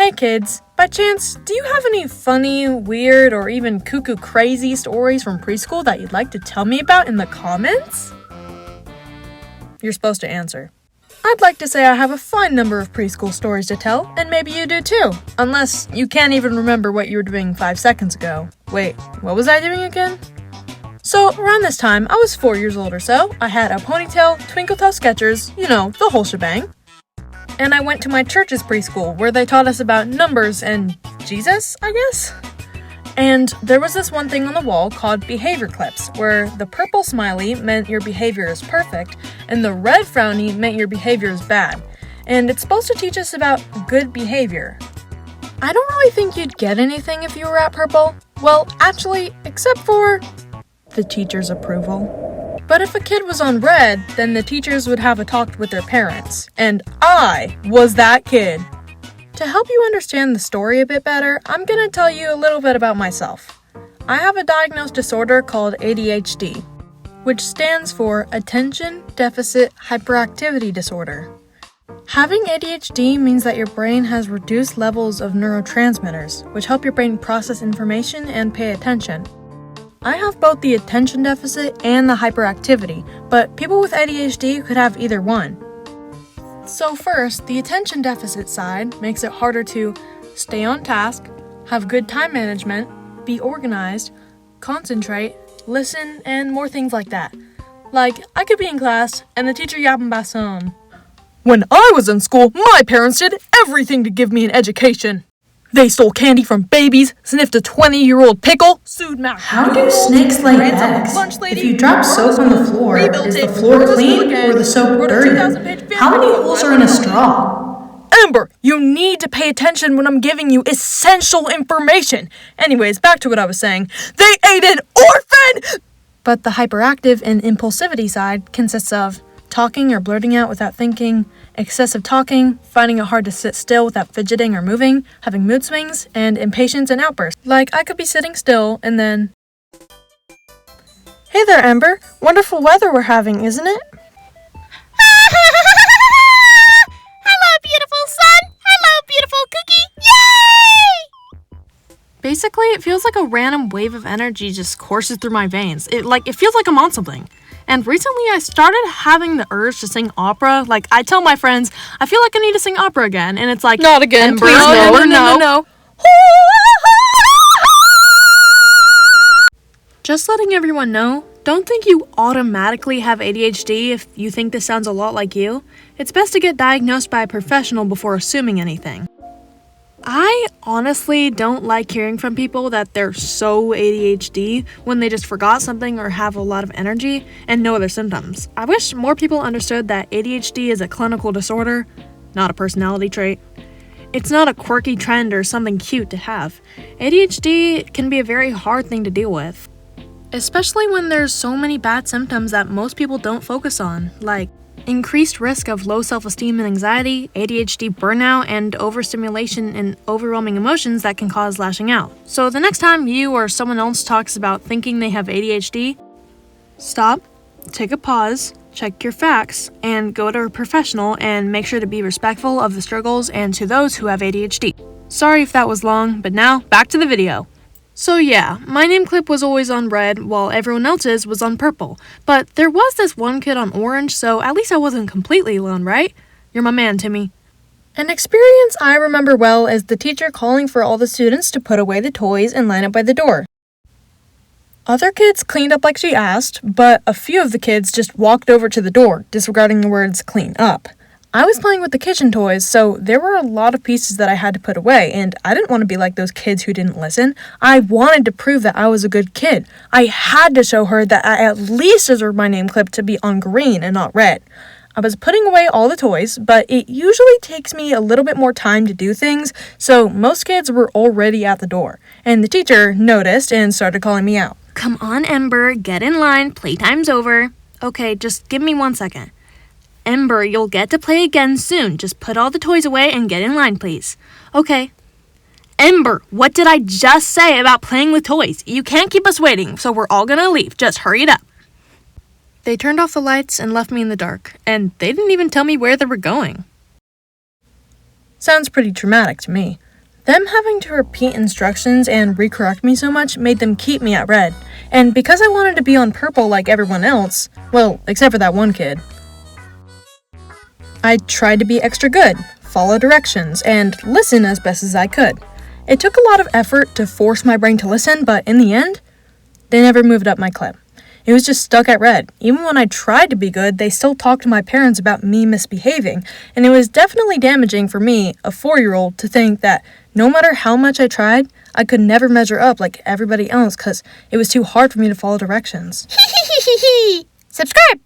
Hey kids, by chance, do you have any funny, weird, or even cuckoo crazy stories from preschool that you'd like to tell me about in the comments? You're supposed to answer. I'd like to say I have a fine number of preschool stories to tell, and maybe you do too. Unless you can't even remember what you were doing 5 seconds ago. Wait, what was I doing again? So, around this time, I was 4 years old or so. I had a ponytail, twinkle toe Skechers, the whole shebang. And I went to my church's preschool, where they taught us about numbers and Jesus, I guess? And there was this one thing on the wall called behavior clips, where the purple smiley meant your behavior is perfect, and the red frowny meant your behavior is bad. And it's supposed to teach us about good behavior. I don't really think you'd get anything if you were at purple. Well, actually, except for the teacher's approval. But if a kid was on red, then the teachers would have a talk with their parents. And I was that kid. To help you understand the story a bit better, I'm going to tell you a little bit about myself. I have a diagnosed disorder called ADHD, which stands for Attention Deficit Hyperactivity Disorder. Having ADHD means that your brain has reduced levels of neurotransmitters, which help your brain process information and pay attention. I have both the attention deficit and the hyperactivity, but people with ADHD could have either one. So first, the attention deficit side makes it harder to stay on task, have good time management, be organized, concentrate, listen, and more things like that. Like, I could be in class, and the teacher yapping about some. When I was in school, my parents did everything to give me an education. They stole candy from babies, sniffed a 20-year-old pickle, sued Mac. How do snakes lay eggs? If you drop soap on the floor, is the floor clean or the soap dirty? How many holes are in a straw? Amber, you need to pay attention when I'm giving you essential information. Anyways, back to what I was saying. They ate an orphan! But the hyperactive and impulsivity side consists of talking or blurting out without thinking, excessive talking, finding it hard to sit still without fidgeting or moving, having mood swings, and impatience and outbursts. Like, I could be sitting still and then... Hey there, Amber. Wonderful weather we're having, isn't it? Hello, beautiful sun! Hello, beautiful cookie! Yay! Basically, it feels like a random wave of energy just courses through my veins. It feels like I'm on something. And recently I started having the urge to sing opera. Like, I tell my friends, I feel like I need to sing opera again. And it's like, not again, Amber, please, no. Just letting everyone know, don't think you automatically have ADHD if you think this sounds a lot like you. It's best to get diagnosed by a professional before assuming anything. I honestly don't like hearing from people that they're so ADHD when they just forgot something or have a lot of energy and no other symptoms. I wish more people understood that ADHD is a clinical disorder, not a personality trait. It's not a quirky trend or something cute to have. ADHD can be a very hard thing to deal with, especially when there's so many bad symptoms that most people don't focus on, like increased risk of low self-esteem and anxiety, ADHD burnout, and overstimulation and overwhelming emotions that can cause lashing out. So the next time you or someone else talks about thinking they have ADHD, stop, take a pause, check your facts, and go to a professional and make sure to be respectful of the struggles and to those who have ADHD. Sorry if that was long, but now back to the video. So yeah, my name clip was always on red while everyone else's was on purple. But there was this one kid on orange, so at least I wasn't completely alone, right? You're my man, Timmy. An experience I remember well is the teacher calling for all the students to put away the toys and line up by the door. Other kids cleaned up like she asked, but a few of the kids just walked over to the door, disregarding the words clean up. I was playing with the kitchen toys, so there were a lot of pieces that I had to put away, and I didn't want to be like those kids who didn't listen. I wanted to prove that I was a good kid. I had to show her that I at least deserved my name clip to be on green and not red. I was putting away all the toys, but it usually takes me a little bit more time to do things, so most kids were already at the door, and the teacher noticed and started calling me out. Come on, Ember, get in line, playtime's over. Okay, just give me 1 second. Ember, you'll get to play again soon. Just put all the toys away and get in line, please. Okay. Ember, what did I just say about playing with toys? You can't keep us waiting, so we're all gonna leave. Just hurry it up. They turned off the lights and left me in the dark, and they didn't even tell me where they were going. Sounds pretty traumatic to me. Them having to repeat instructions and recorrect me so much made them keep me at red. And because I wanted to be on purple like everyone else, well, except for that one kid, I tried to be extra good, follow directions, and listen as best as I could. It took a lot of effort to force my brain to listen, but in the end, they never moved up my clip. It was just stuck at red. Even when I tried to be good, they still talked to my parents about me misbehaving, and it was definitely damaging for me, a 4-year-old, to think that no matter how much I tried, I could never measure up like everybody else because it was too hard for me to follow directions. Subscribe!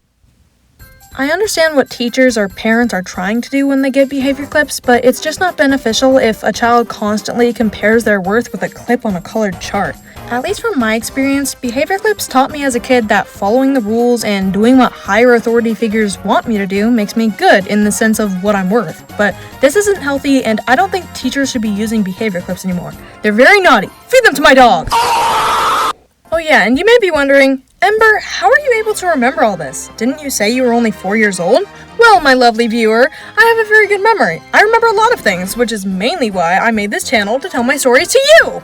I understand what teachers or parents are trying to do when they get behavior clips, but it's just not beneficial if a child constantly compares their worth with a clip on a colored chart. At least from my experience, behavior clips taught me as a kid that following the rules and doing what higher authority figures want me to do makes me good in the sense of what I'm worth. But this isn't healthy, and I don't think teachers should be using behavior clips anymore. They're very naughty. Feed them to my dog! Oh yeah, and you may be wondering, Ember, how are you able to remember all this? Didn't you say you were only 4 years old? Well, my lovely viewer, I have a very good memory. I remember a lot of things, which is mainly why I made this channel to tell my stories to you!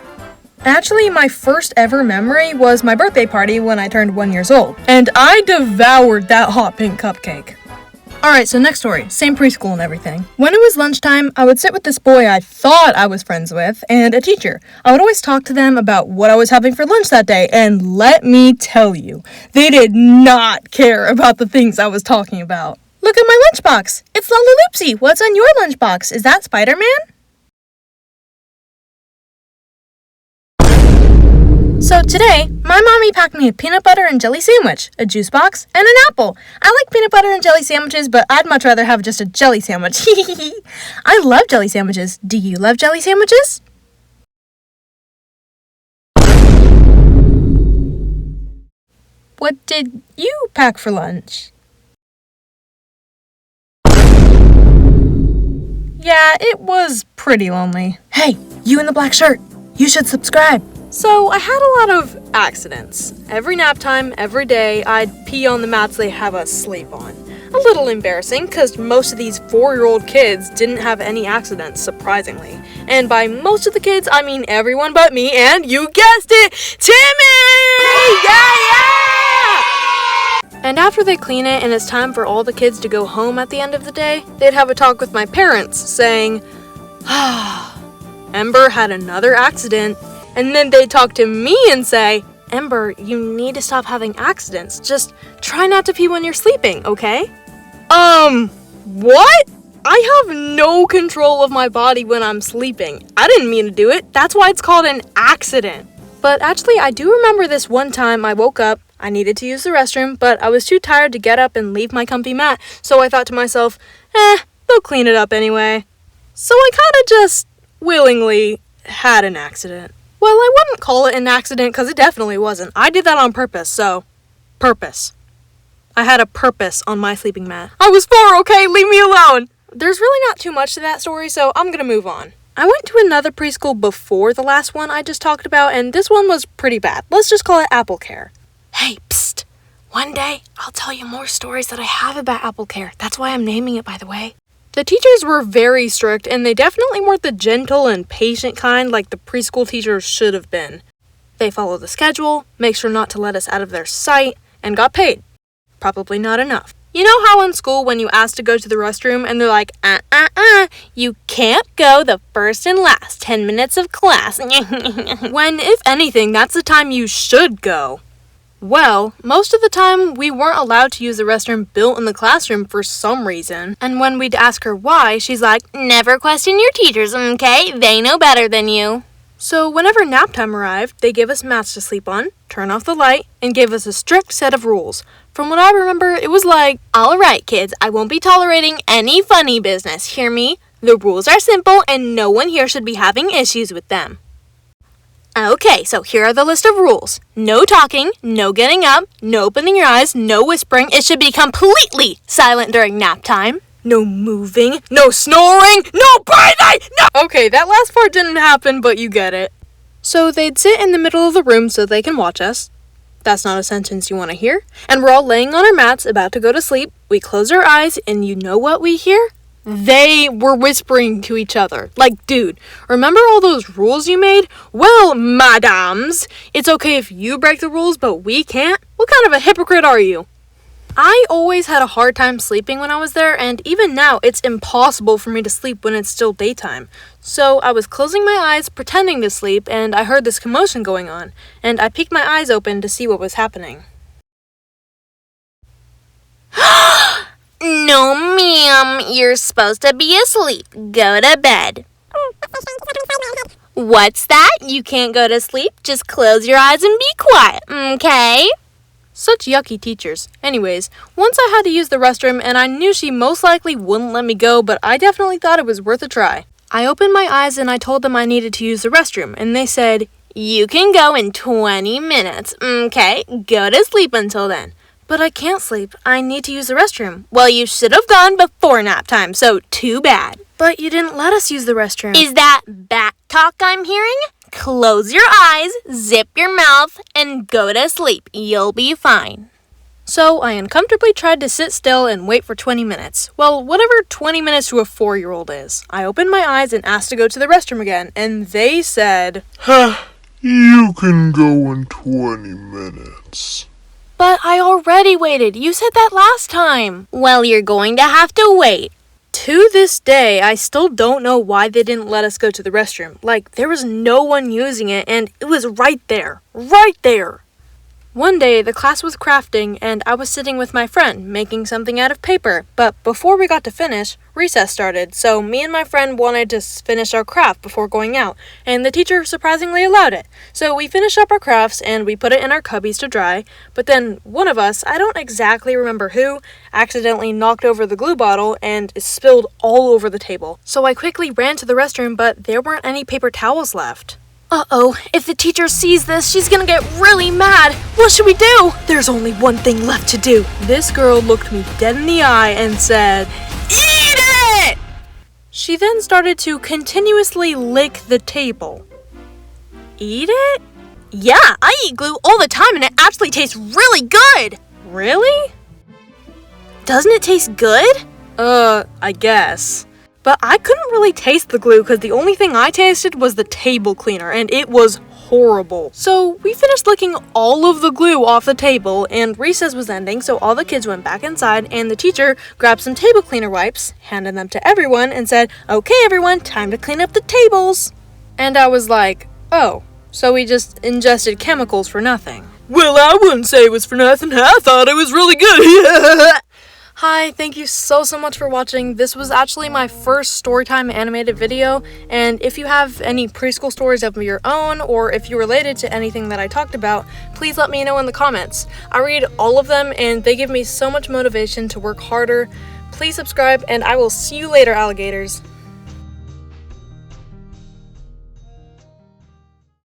Actually, my first ever memory was my birthday party when I turned 1 year old, and I devoured that hot pink cupcake. Alright, so next story, same preschool and everything. When it was lunchtime, I would sit with this boy I thought I was friends with, and a teacher. I would always talk to them about what I was having for lunch that day, and let me tell you, they did not care about the things I was talking about. Look at my lunchbox! It's Lala-Loopsy! What's on your lunchbox? Is that Spider-Man? So today, my mommy packed me a peanut butter and jelly sandwich, a juice box, and an apple. I like peanut butter and jelly sandwiches, but I'd much rather have just a jelly sandwich. I love jelly sandwiches. Do you love jelly sandwiches? What did you pack for lunch? Yeah, it was pretty lonely. Hey, you in the black shirt, you should subscribe. So, I had a lot of accidents. Every nap time, every day, I'd pee on the mats they have us sleep on. A little embarrassing, because most of these 4-year-old kids didn't have any accidents, surprisingly. And by most of the kids, I mean everyone but me, and you guessed it, Timmy! Yeah! And after they clean it and it's time for all the kids to go home at the end of the day, they'd have a talk with my parents, saying, Ember had another accident. And then they'd talk to me and say, Ember, you need to stop having accidents. Just try not to pee when you're sleeping, okay? What? I have no control of my body when I'm sleeping. I didn't mean to do it. That's why it's called an accident. But actually, I do remember this one time I woke up, I needed to use the restroom, but I was too tired to get up and leave my comfy mat, so I thought to myself, they'll clean it up anyway. So I kinda just willingly had an accident. Well, I wouldn't call it an accident because it definitely wasn't. I did that on purpose, so purpose. I had a purpose on my sleeping mat. I was 4, okay? Leave me alone! There's really not too much to that story, so I'm gonna move on. I went to another preschool before the last one I just talked about, and this one was pretty bad. Let's just call it Apple Care. Hey, psst! One day, I'll tell you more stories that I have about Apple Care. That's why I'm naming it, by the way. The teachers were very strict, and they definitely weren't the gentle and patient kind like the preschool teachers should have been. They followed the schedule, make sure not to let us out of their sight, and got paid. Probably not enough. You know how in school when you ask to go to the restroom and they're like, you can't go the first and last 10 minutes of class. When, if anything, that's the time you should go. Well, most of the time, we weren't allowed to use the restroom built in the classroom for some reason. And when we'd ask her why, she's like, never question your teachers, okay? They know better than you. So whenever nap time arrived, they gave us mats to sleep on, turn off the light, and gave us a strict set of rules. From what I remember, it was like, alright kids, I won't be tolerating any funny business, hear me? The rules are simple and no one here should be having issues with them. Okay, so here are the list of rules. No talking, no getting up, no opening your eyes, no whispering. It should be completely silent during nap time. No moving, no snoring, no breathing, no— Okay, that last part didn't happen, but you get it. So they'd sit in the middle of the room so they can watch us. That's not a sentence you want to hear. And we're all laying on our mats, about to go to sleep. We close our eyes, and you know what we hear? They were whispering to each other. Like, dude, remember all those rules you made? Well, madams, it's okay if you break the rules, but we can't? What kind of a hypocrite are you? I always had a hard time sleeping when I was there, and even now, it's impossible for me to sleep when it's still daytime. So I was closing my eyes, pretending to sleep, and I heard this commotion going on, and I peeked my eyes open to see what was happening. No, ma'am. You're supposed to be asleep. Go to bed. What's that? You can't go to sleep? Just close your eyes and be quiet, okay? Such yucky teachers. Anyways, once I had to use the restroom, and I knew she most likely wouldn't let me go, but I definitely thought it was worth a try. I opened my eyes and I told them I needed to use the restroom, and they said, You can go in 20 minutes, okay? Go to sleep until then. But I can't sleep. I need to use the restroom. Well, you should have gone before nap time, so too bad. But you didn't let us use the restroom. Is that back talk I'm hearing? Close your eyes, zip your mouth, and go to sleep. You'll be fine. So I uncomfortably tried to sit still and wait for 20 minutes. Well, whatever 20 minutes to a 4-year-old is. I opened my eyes and asked to go to the restroom again, and they said, You can go in 20 minutes. But I already waited. You said that last time. Well, you're going to have to wait. To this day, I still don't know why they didn't let us go to the restroom. Like, there was no one using it, and it was right there. Right there. One day, the class was crafting, and I was sitting with my friend, making something out of paper. But before we got to finish, recess started, so me and my friend wanted to finish our craft before going out, and the teacher surprisingly allowed it. So we finished up our crafts, and we put it in our cubbies to dry, but then one of us, I don't exactly remember who, accidentally knocked over the glue bottle, and it spilled all over the table. So I quickly ran to the restroom, but there weren't any paper towels left. Uh-oh, if the teacher sees this, she's gonna get really mad. What should we do? There's only one thing left to do. This girl looked me dead in the eye and said, Eat it! She then started to continuously lick the table. Eat it? Yeah, I eat glue all the time and it actually tastes really good. Really? Doesn't it taste good? I guess. But I couldn't really taste the glue because the only thing I tasted was the table cleaner, and it was horrible. So we finished licking all of the glue off the table, and recess was ending, so all the kids went back inside, and the teacher grabbed some table cleaner wipes, handed them to everyone, and said, Okay, everyone, time to clean up the tables. And I was like, oh, so we just ingested chemicals for nothing. Well, I wouldn't say it was for nothing. I thought it was really good. Hi, thank you so much for watching. This was actually my first Storytime animated video, and if you have any preschool stories of your own, or if you're related to anything that I talked about, please let me know in the comments. I read all of them, and they give me so much motivation to work harder. Please subscribe, and I will see you later, alligators.